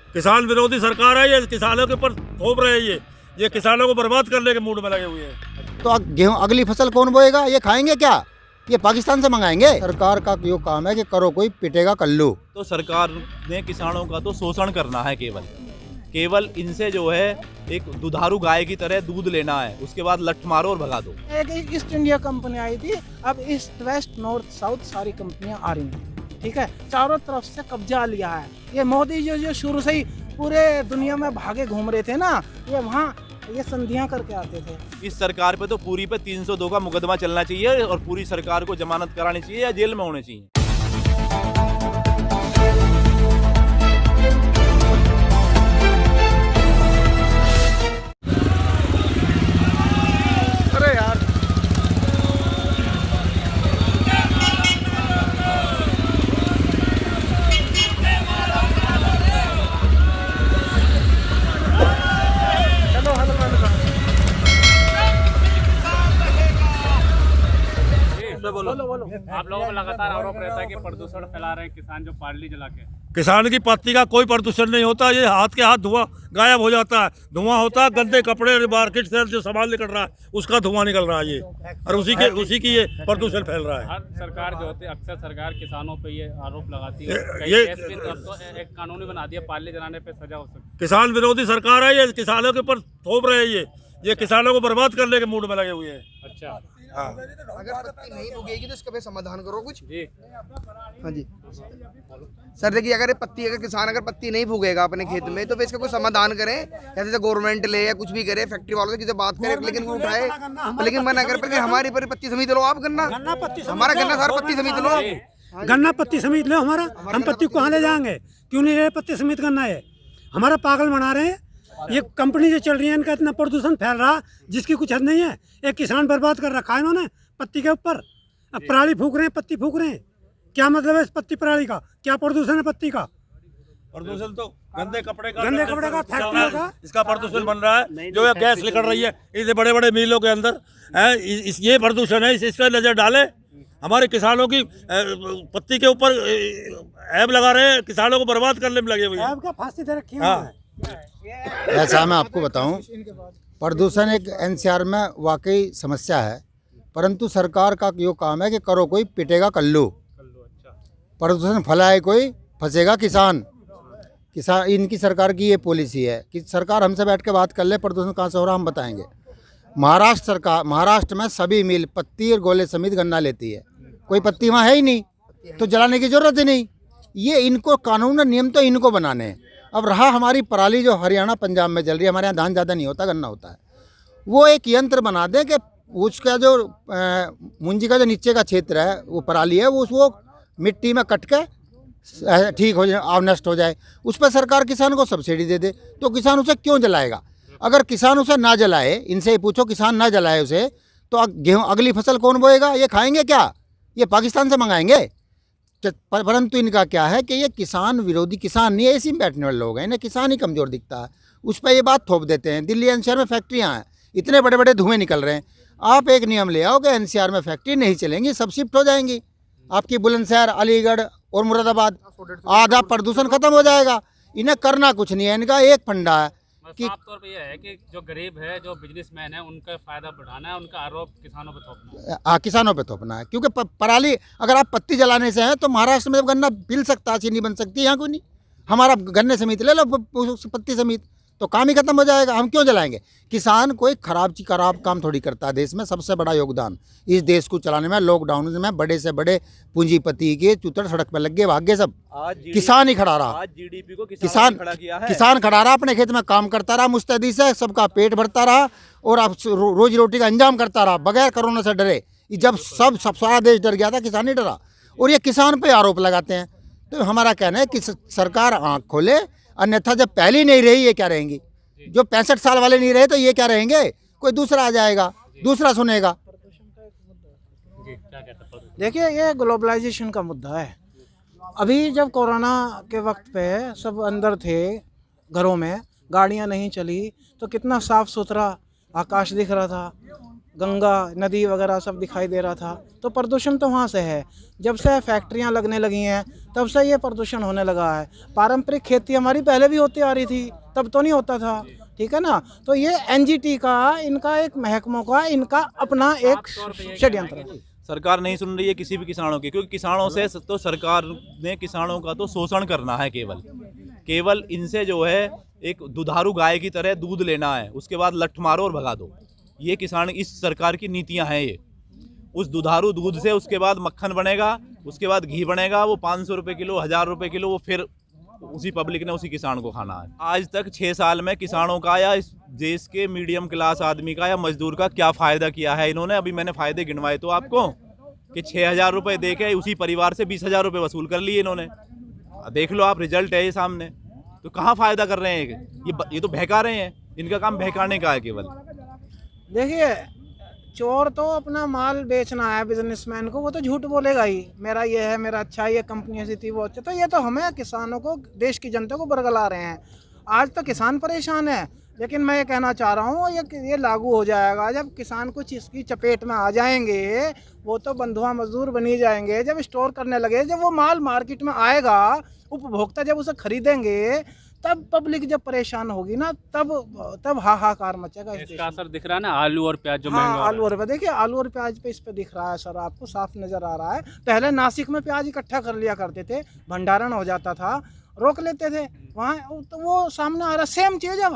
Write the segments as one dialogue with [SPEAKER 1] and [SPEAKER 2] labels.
[SPEAKER 1] किसान विरोधी सरकार है, ये किसानों के ऊपर थोप रहे हैं। ये किसानों को बर्बाद करने के मूड में लगे हुए हैं।
[SPEAKER 2] तो गेहूं अगली फसल कौन बोएगा? ये खाएंगे क्या? ये पाकिस्तान से मंगाएंगे? सरकार का यो काम है कि करो कोई पिटेगा कल्लू।
[SPEAKER 3] तो सरकार ने किसानों का तो शोषण करना है, केवल इनसे जो है एक दुधारू गाय की तरह दूध लेना है, उसके बाद लठ मारो और भगा दो।
[SPEAKER 4] एक ईस्ट इंडिया कंपनी आई थी, अब ईस्ट वेस्ट नॉर्थ साउथ सारी कंपनियां आ रही हैं, ठीक है, चारों तरफ से कब्जा लिया है। ये मोदी जो शुरू से ही पूरे दुनिया में भागे घूम रहे थे ना, ये वहाँ ये संधियां करके आते थे।
[SPEAKER 3] इस सरकार पे तो पूरी पे 302 का मुकदमा चलना चाहिए और पूरी सरकार को जमानत करानी चाहिए या जेल में होने चाहिए।
[SPEAKER 4] अरे यार बोलो।
[SPEAKER 5] आप लोगों को लगातार आरोप रहता है कि प्रदूषण फैला रहे हैं किसान जो पार्ली जला के।
[SPEAKER 1] किसान की पत्ती का कोई प्रदूषण नहीं होता, ये हाथ के हाथ धुआं गायब हो जाता है। धुआं होता है गंदे कपड़े, मार्केट से जो सामान निकल रहा है उसका धुआं निकल रहा है ये, और उसी की ये प्रदूषण फैल रहा है।
[SPEAKER 5] हर सरकार जो होती है, अक्सर सरकार किसानों पे ये आरोप लगाती है।
[SPEAKER 1] ये
[SPEAKER 5] अब तो एक कानूनी बना दिया, पार्ली जलाने पे सजा हो सकती है।
[SPEAKER 1] किसान विरोधी सरकार है, ये किसानों के ऊपर थोप रहे हैं। ये किसानों को बर्बाद करने के मूड में लगे हुए हैं।
[SPEAKER 5] अच्छा,
[SPEAKER 1] हाँ।
[SPEAKER 6] अगर पत्ती नहीं उगेगी तो इसका भी समाधान करो कुछ।
[SPEAKER 5] जी
[SPEAKER 6] हाँ जी सर, देखिए अगर किसान अगर पत्ती नहीं भूगेगा अपने खेत में तो फिर इसका कोई समाधान करें, जैसे गवर्नमेंट ले या कुछ भी करे, फैक्ट्री वालों से किसी बात करे, लेकिन वो उठाए, लेकिन मना कर पे हमारी पर पत्ती समिति लो। आप गन्ना हमारा गन्ना सारा पत्ती समिति लो,
[SPEAKER 7] गन्ना पत्ती समिति लो हमारा, हम पत्ती कहाँ ले जाएंगे? क्यों नहीं ले पत्ती समिति करना है? हमारा पागल बना रहे हैं। ये कंपनी जो चल रही है इनका इतना प्रदूषण फैल रहा जिसकी कुछ हद नहीं है। एक किसान बर्बाद कर रखा है इन्होंने पत्ती के ऊपर। अब पराली फूक रहे हैं, पत्ती फूक रहे हैं, क्या मतलब है इस पत्ती पराली का? क्या प्रदूषण है पत्ती का?
[SPEAKER 1] प्रदूषण तो गंदे कपड़े का
[SPEAKER 7] फैक्ट्रियों का
[SPEAKER 1] इसका प्रदूषण बन रहा है, जो गैस निकल रही है इसे बड़े बड़े मिलों के अंदर है, ये प्रदूषण है। इस पर नजर डाले। हमारे किसानों की पत्ती के ऊपर ऐब लगा रहे हैं, किसानों को बर्बाद करने में लगे हुए हैं।
[SPEAKER 7] ऐब का फांसी दे रखी है।
[SPEAKER 1] हाँ।
[SPEAKER 2] ऐसा मैं आपको बताऊं, प्रदूषण एक एनसीआर में वाकई समस्या है, परंतु सरकार का यो काम है कि करो कोई पिटेगा कल्लू। प्रदूषण फैलाए कोई, फंसेगा किसान। इनकी सरकार की ये पॉलिसी है कि सरकार हमसे बैठ के बात कर ले प्रदूषण कहाँ से हो रहा हम बताएंगे। महाराष्ट्र में सभी मिल पत्ती और गोले समेत गन्ना लेती है, कोई पत्ती वहाँ है ही नहीं, तो जलाने की जरूरत ही नहीं। ये इनको कानून और नियम तो इनको बनाने हैं। अब रहा हमारी पराली जो हरियाणा पंजाब में चल रही है, हमारे यहाँ धान ज़्यादा नहीं होता, गन्ना होता है, वो एक यंत्र बना दें कि उसका जो मुंजी का जो नीचे का क्षेत्र है वो पराली है, वो मिट्टी में कट के ठीक हो जाए, आव नष्ट हो जाए, उस पर सरकार किसान को सब्सिडी दे दे, तो किसान उसे क्यों जलाएगा? अगर किसान उसे ना जलाए, इनसे ही पूछो, किसान ना जलाए उसे, तो गेहूँ अगली फसल कौन बोएगा? ये खाएंगे क्या? ये पाकिस्तान से मंगाएंगे? परंतु इनका क्या है कि ये किसान विरोधी, किसान नहीं है, इसी में बैठने वाले लोग हैं, इन्हें किसान ही कमज़ोर दिखता है, उस पर ये बात थोप देते हैं। दिल्ली एनसीआर में फैक्ट्रियाँ हैं, इतने बड़े बड़े धुएँ निकल रहे हैं। आप एक नियम ले आओ कि एनसीआर में फैक्ट्री नहीं चलेंगी, सब शिफ्ट हो जाएंगी। आपकी बुलंदशहर, अलीगढ़ और मुरादाबाद, आधा प्रदूषण खत्म हो जाएगा। इन्हें करना कुछ नहीं है, इनका एक फंडा है कि
[SPEAKER 5] साफ तौर पे यह है कि जो गरीब है, जो बिजनेसमैन है, उनका फायदा बढ़ाना है, उनका आरोप किसानों पे थोपना है।
[SPEAKER 2] हाँ, किसानों पे थोपना है, क्योंकि पराली अगर आप पत्ती जलाने से हैं तो महाराष्ट्र में जब गन्ना पिल सकता है, चीनी बन सकती है, यहाँ कोई नहीं। हमारा गन्ने समिति ले लो, पत्ती समिति, तो काम ही खत्म हो जाएगा। हम क्यों जलाएंगे? किसान कोई खराब काम थोड़ी करता है। देश में सबसे बड़ा योगदान इस देश को चलाने में, लॉकडाउन में बड़े से बड़े पूंजीपति के चुतर सड़क पर लग गए, भाग्य सब किसान ही खड़ा रहा।
[SPEAKER 3] आज जीडीपी को किसान
[SPEAKER 2] खड़ा रहा, अपने खेत में काम करता रहा मुस्तैदी से, सबका पेट भरता रहा और अब रोजी रोटी का अंजाम करता रहा बगैर कोरोना से डरे। जब सब सारा देश डर गया था, किसान ही डरा, और ये किसान पे आरोप लगाते हैं। तो हमारा कहना है कि सरकार आँख खोले, अन्यथा जब पहली नहीं रही ये क्या रहेंगी? जो 65 साल वाले नहीं रहे तो ये क्या रहेंगे? कोई दूसरा आ जाएगा, दूसरा सुनेगा।
[SPEAKER 4] देखिए, ये ग्लोबलाइजेशन का मुद्दा है। अभी जब कोरोना के वक्त पे सब अंदर थे घरों में, गाड़ियां नहीं चली, तो कितना साफ सुथरा आकाश दिख रहा था, गंगा नदी वगैरह सब दिखाई दे रहा था। तो प्रदूषण तो वहाँ से है। जब से फैक्ट्रियाँ लगने लगी हैं तब से ये प्रदूषण होने लगा है। पारंपरिक खेती हमारी पहले भी होती आ रही थी, तब तो नहीं होता था, ठीक है ना। तो ये एनजीटी का, इनका एक महकमों का, इनका अपना एक षड्यंत्र है।
[SPEAKER 3] सरकार नहीं सुन रही है किसी भी किसानों की, क्योंकि किसानों से तो सरकार ने किसानों का तो शोषण करना है। केवल इनसे जो है एक दुधारू गाय की तरह दूध लेना है, उसके बाद लठ मारो और भगा दो। ये किसान, इस सरकार की नीतियां हैं ये। उस दुधारू दूध से उसके बाद मक्खन बनेगा, उसके बाद घी बनेगा, वो 500 रुपये किलो, 1000 रुपये किलो, वो फिर उसी पब्लिक ने, उसी किसान को खाना है। आज तक 6 साल में किसानों का या इस देश के मीडियम क्लास आदमी का या मजदूर का क्या फ़ायदा किया है इन्होंने? अभी मैंने फ़ायदे गिनवाए तो आपको कि 6000 रुपये दे के उसी परिवार से 20,000 रुपये वसूल कर लिए इन्होंने। देख लो आप, रिजल्ट है ये सामने। तो कहाँ फ़ायदा कर रहे हैं ये तो बहका रहे हैं। इनका काम बहकाने का है केवल।
[SPEAKER 4] देखिए, चोर तो अपना माल बेचना है बिजनेसमैन को, वो तो झूठ बोलेगा ही, मेरा ये है, मेरा अच्छा है, ये कंपनी ऐसी थी, वो अच्छा। तो ये तो हमें किसानों को, देश की जनता को बरगला रहे हैं। आज तो किसान परेशान है, लेकिन मैं ये कहना चाह रहा हूँ ये लागू हो जाएगा जब किसान कुछ इसकी चपेट में आ जाएंगे। वो तो बंधुआ मजदूर बनी जाएंगे। जब स्टोर करने लगे, जब वो माल मार्केट में आएगा, उपभोक्ता जब उसे खरीदेंगे, तब पब्लिक जब परेशान होगी ना, तब हाहाकार मचेगा।
[SPEAKER 5] इसका असर दिख रहा है ना आलू और प्याज जो
[SPEAKER 4] हाँ,
[SPEAKER 5] महंगा हो रहा है।
[SPEAKER 4] आलू और देखिए, आलू और प्याज पे इस पे दिख रहा है सर, आपको साफ नजर आ रहा है। पहले नासिक में प्याज इकट्ठा कर लिया करते थे, भंडारण हो जाता था, रोक लेते थे वहाँ, तो वो सामने आ रहा। सेम चीज़ अब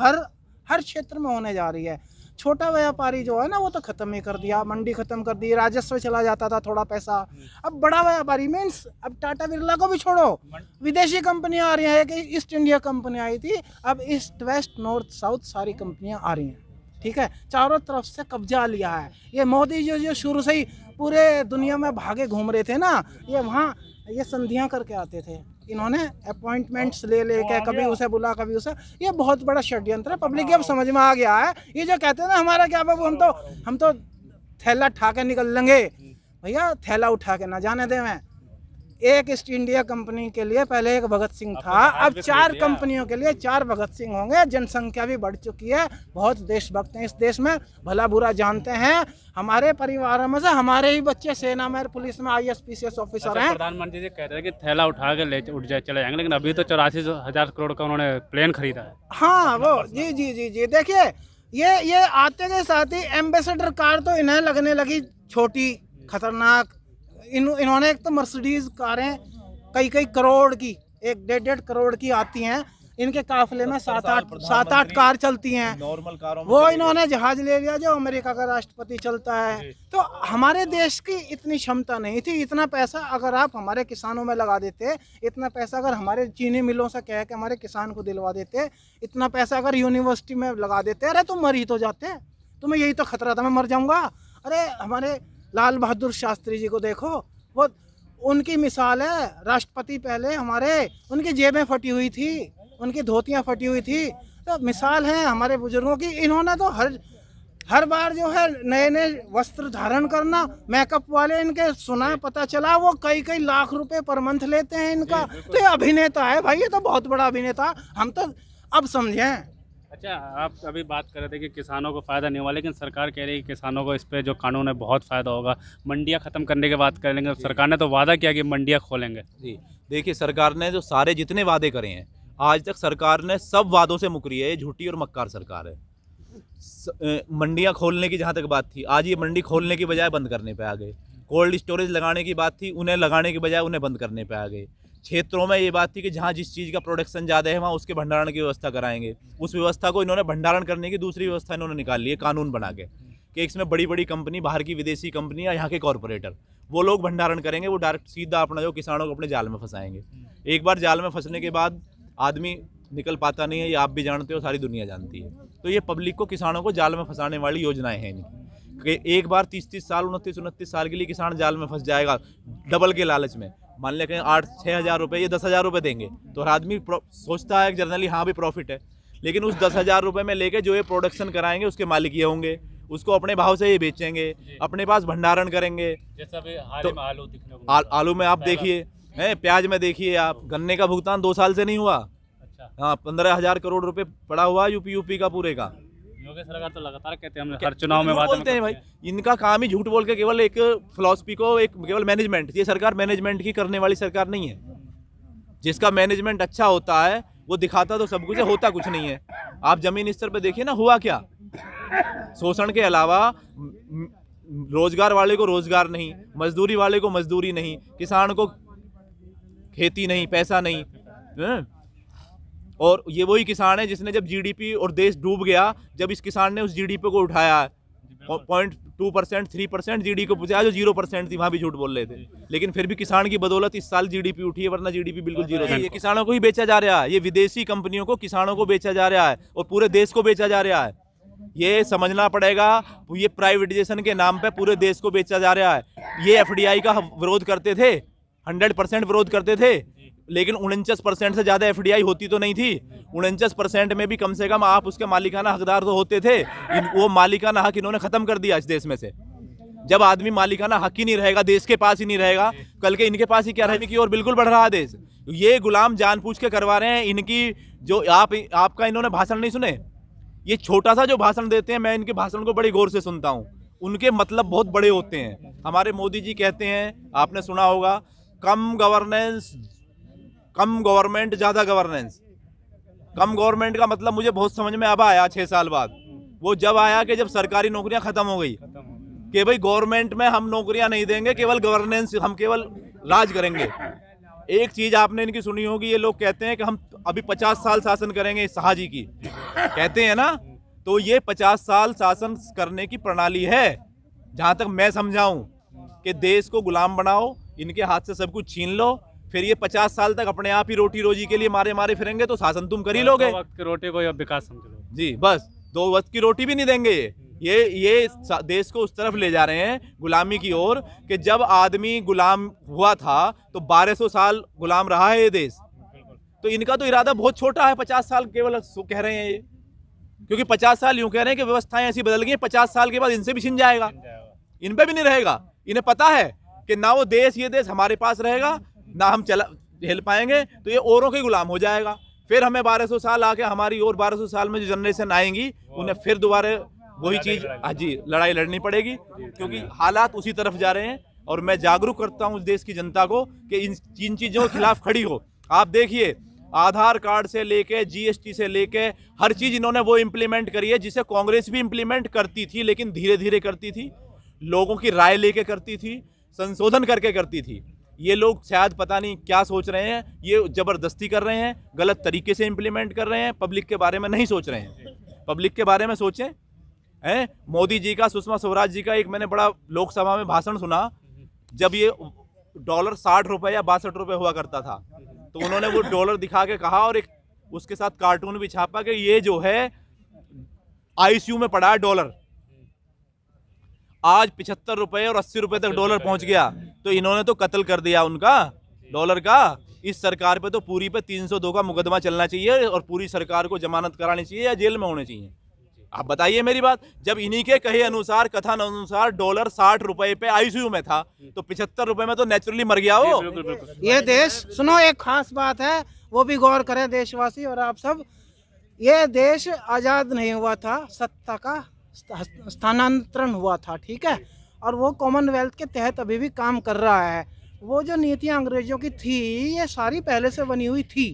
[SPEAKER 4] हर क्षेत्र में होने जा रही है। छोटा व्यापारी जो है ना, वो तो ख़त्म ही कर दिया, मंडी ख़त्म कर दी, राजस्व चला जाता था थोड़ा पैसा। अब बड़ा व्यापारी मीन्स, अब टाटा बिरला को भी छोड़ो, विदेशी कंपनियां आ रही हैं। कि ईस्ट इंडिया कंपनी आई थी, अब ईस्ट वेस्ट नॉर्थ साउथ सारी कंपनियां आ रही हैं, ठीक है। चारों तरफ से कब्जा लिया है। ये मोदी जो शुरू से ही पूरे दुनिया में भागे घूम रहे थे ना, ये वहाँ ये संधियाँ करके आते थे। इन्होंने अपॉइंटमेंट्स ले के कभी उसे बुला, कभी उसे, ये बहुत बड़ा षड्यंत्र है। पब्लिक के अब समझ में आ गया है। ये जो कहते हैं ना, हमारा क्या बाबू, हम तो थैला उठा के निकल लेंगे। भैया, थैला उठा के ना जाने दें। मैं एक ईस्ट इंडिया कंपनी के लिए पहले एक भगत सिंह था, अब 4 कंपनियों के लिए 4 भगत सिंह होंगे। जनसंख्या भी बढ़ चुकी है, बहुत देशभक्त हैं इस देश में, भला बुरा जानते हैं। हमारे परिवारों में से हमारे ही बच्चे सेना में, पुलिस में IAS PCS ऑफिसर हैं।
[SPEAKER 5] प्रधानमंत्री जी कह रहे हैं कि थैला उठा के चले जाएंगे, लेकिन अभी तो 84,000 करोड़ का उन्होंने प्लेन खरीदा है।
[SPEAKER 4] हाँ, वो जी देखिए, ये आते के साथ ही एम्बेसडर कार तो इन्हें लगने लगी छोटी, खतरनाक। इन्होंने एक तो मर्सिडीज कारें कई करोड़ की, 1-1.5 करोड़ की आती हैं। इनके काफिले में 7-8 कार चलती हैं।
[SPEAKER 3] नॉर्मल कारों में
[SPEAKER 4] वो इन्होंने जहाज ले लिया जो अमेरिका का राष्ट्रपति चलता है। तो हमारे देश की इतनी क्षमता नहीं थी। इतना पैसा अगर आप हमारे किसानों में लगा देते, इतना पैसा अगर हमारे चीनी मिलों से कह के हमारे किसान को दिलवा देते, इतना पैसा अगर यूनिवर्सिटी में लगा देते, अरे तुम मर ही तो जाते। तुम्हें यही तो खतरा था, मैं मर जाऊंगा। अरे हमारे लाल बहादुर शास्त्री जी को देखो, वो उनकी मिसाल है। राष्ट्रपति पहले हमारे, उनकी जेबें फटी हुई थी, उनकी धोतियां फटी हुई थी। तो मिसाल है हमारे बुजुर्गों की। इन्होंने तो हर बार जो है नए वस्त्र धारण करना, मेकअप वाले इनके सुना, पता चला वो कई लाख रुपए पर मंथ लेते हैं इनका। तो ये अभिनेता है भाई, ये तो बहुत बड़ा अभिनेता। हम तो अब समझें।
[SPEAKER 5] अच्छा, आप अभी बात कर रहे थे कि किसानों को फ़ायदा नहीं हुआ, लेकिन सरकार कह रही है कि किसानों को इस पे जो कानून है बहुत फ़ायदा होगा। मंडियाँ ख़त्म करने की बात कर लेंगे, सरकार ने तो वादा किया कि मंडियाँ खोलेंगे।
[SPEAKER 3] जी, देखिए, सरकार ने जो सारे जितने वादे करे हैं, आज तक सरकार ने सब वादों से मुकरी है। ये झूठी और मक्कार सरकार है। मंडियाँ खोलने की जहाँ तक बात थी, आज ये मंडी खोलने की बजाय बंद करने पे आ गए। कोल्ड स्टोरेज लगाने की बात थी, उन्हें लगाने की बजाय उन्हें बंद करने पे आ गए। क्षेत्रों में ये बात थी कि जहाँ जिस चीज़ का प्रोडक्शन ज़्यादा है वहाँ उसके भंडारण की व्यवस्था कराएंगे। उस व्यवस्था को इन्होंने भंडारण करने की दूसरी व्यवस्था इन्होंने निकाल ली है, कानून बना के, कि इसमें बड़ी कंपनी, बाहर की विदेशी कंपनी या यहाँ के कॉरपोरेटर, वो लोग भंडारण करेंगे। वो डायरेक्ट सीधा अपना जो किसानों को अपने जाल में फंसाएंगे। एक बार जाल में फंसने के बाद आदमी निकल पाता नहीं है, ये आप भी जानते हो, सारी दुनिया जानती है। तो ये पब्लिक को, किसानों को जाल में फंसाने वाली योजनाएं हैं इनकी। कि एक बार 30-30 साल, 29-29 साल के लिए किसान जाल में फंस जाएगा, डबल के लालच में। मान लें 8-6 हज़ार रुपये, ये 10,000 रुपये देंगे, तो हर आदमी सोचता है जनरली हाँ भी प्रॉफिट है। लेकिन उस 10,000 रुपये में लेके जो ये प्रोडक्शन कराएंगे उसके मालिक ये होंगे, उसको अपने भाव से ये बेचेंगे, अपने पास भंडारण करेंगे।
[SPEAKER 5] जैसा भी हाल में आलू दिखने को
[SPEAKER 3] आलू में आप देखिए, प्याज में देखिए आप, गन्ने का भुगतान 2 साल से नहीं हुआ।
[SPEAKER 5] अच्छा,
[SPEAKER 3] हाँ, 15,000 करोड़ रुपए पड़ा हुआ यूपी का पूरे का।
[SPEAKER 5] योगी सरकार तो लगातार कहते हैं हम हर चुनाव में
[SPEAKER 3] झूठ
[SPEAKER 5] वादा
[SPEAKER 3] बोलते हैं भाई, इनका काम ही झूठ बोल के केवल एक फिलॉसफी को, एक केवल मैनेजमेंट, ये सरकार मैनेजमेंट की करने वाली सरकार नहीं है। जिसका मैनेजमेंट अच्छा होता है वो दिखाता तो सब कुछ है, होता कुछ नहीं है। आप जमीन स्तर पे देखिए ना, हुआ क्या, शोषण के अलावा रोजगार वाले को रोजगार नहीं, मजदूरी वाले को मजदूरी नहीं, किसान को खेती नहीं, पैसा नहीं है? और ये वही किसान है जिसने जब जीडीपी और देश डूब गया, जब इस किसान ने उस जीडीपी को उठाया 0.2%, 3% जीडीपी को पूछा जो 0% थी, वहां भी झूठ बोल रहे थे। लेकिन फिर भी किसान की बदौलत इस साल जीडीपी उठी है, वरना जीडीपी बिल्कुल जीरो थी। ये किसानों को ही बेचा जा रहा है, ये विदेशी कंपनियों को किसानों को बेचा जा रहा है और पूरे देश को बेचा जा रहा है। ये समझना पड़ेगा, ये प्राइवेटाइजेशन के नाम पे पूरे देश को बेचा जा रहा है। ये एफडीआई का विरोध करते थे, 100% विरोध करते थे, लेकिन 49% से ज्यादा एफडीआई होती तो नहीं थी। 49% में भी कम से कम आप उसके मालिकाना हकदार तो होते थे। वो मालिकाना हक इन्होंने खत्म कर दिया इस देश में से। जब आदमी मालिकाना हक ही नहीं रहेगा, देश के पास ही नहीं रहेगा, कल के इनके पास ही क्या रहने की और बिल्कुल बढ़ रहा है देश। ये गुलाम जानबूझ के करवा रहे हैं। इनकी जो आपका इन्होंने भाषण नहीं सुने, ये छोटा सा जो भाषण देते हैं, मैं इनके भाषण को बड़ी गौर से सुनता हूँ, उनके मतलब बहुत बड़े होते हैं। हमारे मोदी जी कहते हैं, आपने सुना होगा, कम गवर्नेंस, कम गवर्नमेंट ज़्यादा गवर्नेंस। कम गवर्नमेंट का मतलब मुझे बहुत समझ में अब आया 6 साल बाद। वो जब आया कि जब सरकारी नौकरियां खत्म हो गई, कि भाई गवर्नमेंट में हम नौकरियां नहीं देंगे, केवल गवर्नेंस, हम केवल राज करेंगे। एक चीज आपने इनकी सुनी होगी, ये लोग कहते हैं कि हम अभी 50 साल शासन करेंगे, शाह जी की कहते हैं ना, तो ये 50 साल शासन करने की प्रणाली है। जहां तक मैं समझाऊं कि देश को गुलाम बनाओ, इनके हाथ से सब कुछ छीन लो, फिर ये 50 साल तक अपने आप ही रोटी रोजी के लिए मारे मारे फिरेंगे, तो शासन तुम कर ही लोगे।
[SPEAKER 5] 2 वक्त की रोटी को या विकास समझ लो
[SPEAKER 3] जी, बस 2 वक्त की रोटी भी नहीं देंगे ये देश को उस तरफ ले जा रहे हैं गुलामी की ओर, कि जब आदमी गुलाम हुआ था तो 1200 साल गुलाम रहा है ये देश। तो इनका तो इरादा बहुत छोटा है, 50 साल केवल कह रहे हैं ये, क्योंकि 50 साल यूं कह रहे हैं कि व्यवस्थाएं ऐसी बदल गई, 50 साल के बाद इनसे भी छिन जाएगा, इन पे भी नहीं रहेगा। इन्हें पता है कि ना वो देश, ये देश हमारे पास रहेगा, ना हम हिल पाएंगे, तो ये औरों के गुलाम हो जाएगा। फिर हमें 1200 साल आके हमारी और 1200 साल में जो जनरेशन आएंगी, उन्हें फिर दोबारा वही चीज जी लड़ाई लड़नी पड़ेगी, क्योंकि हालात उसी तरफ जा रहे हैं। और मैं जागरूक करता हूं उस देश की जनता को कि इन चीजों के खिलाफ खड़ी हो। आप देखिए, आधार कार्ड से लेके जीएसटी से लेके हर चीज इन्होंने वो इम्प्लीमेंट करी है जिसे कांग्रेस भी इम्प्लीमेंट करती थी, लेकिन धीरे धीरे करती थी, लोगों की राय लेके करती थी, संशोधन करके करती थी। ये लोग शायद पता नहीं क्या सोच रहे हैं, ये जबरदस्ती कर रहे हैं, गलत तरीके से इम्प्लीमेंट कर रहे हैं, पब्लिक के बारे में नहीं सोच रहे हैं। पब्लिक के बारे में सोचें। हैं, मोदी जी का, सुषमा स्वराज जी का एक मैंने बड़ा लोकसभा में भाषण सुना, जब ये डॉलर 60 रुपये या 62 रुपये हुआ करता था, तो उन्होंने वो डॉलर दिखा के कहा, और एक उसके साथ कार्टून भी छापा कि ये जो है आईसीयू में पड़ा है डॉलर। आज 75 रुपये और 80 रुपये तक डॉलर पहुंच गया, तो इन्होंने तो कत्ल कर दिया उनका डॉलर का। इस सरकार पे तो पूरी पे 302 का मुकदमा चलना चाहिए और पूरी सरकार को जमानत करानी चाहिए या जेल में होने चाहिए। आप बताइए मेरी बात, जब इन्हीं के कहे अनुसार, कथन अनुसार डॉलर 60 रुपए पे आईसीयू में था, तो 75 रुपए में तो नेचुरली मर गया वो।
[SPEAKER 4] ये देश, सुनो एक खास बात है, वो भी गौर करें देशवासी और आप सब, ये देश आज़ाद नहीं हुआ था, सत्ता का स्थानांतरण हुआ था, ठीक है, और वो कॉमनवेल्थ के तहत अभी भी काम कर रहा है। वो जो नीतियाँ अंग्रेजों की थी, ये सारी पहले से बनी हुई थी,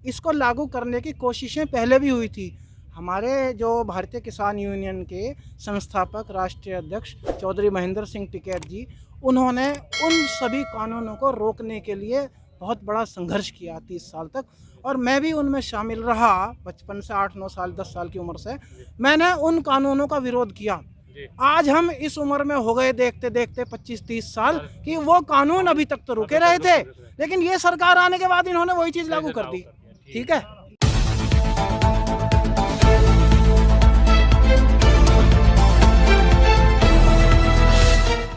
[SPEAKER 4] इसको लागू करने की कोशिशें पहले भी हुई थी। हमारे जो भारतीय किसान यूनियन के संस्थापक राष्ट्रीय अध्यक्ष चौधरी महेंद्र सिंह टिकैत जी, उन्होंने उन सभी कानूनों को रोकने के लिए बहुत बड़ा संघर्ष किया 30 साल तक, और मैं भी उनमें शामिल रहा। बचपन से 8-9 साल 10 साल की उम्र से मैंने उन कानूनों का विरोध किया। आज हम इस उम्र में हो गए देखते देखते 25-30 साल कि वो कानून अभी तक तो रुके रहे थे, लेकिन ये सरकार आने के बाद इन्होंने वही चीज़ लागू कर दी, ठीक है।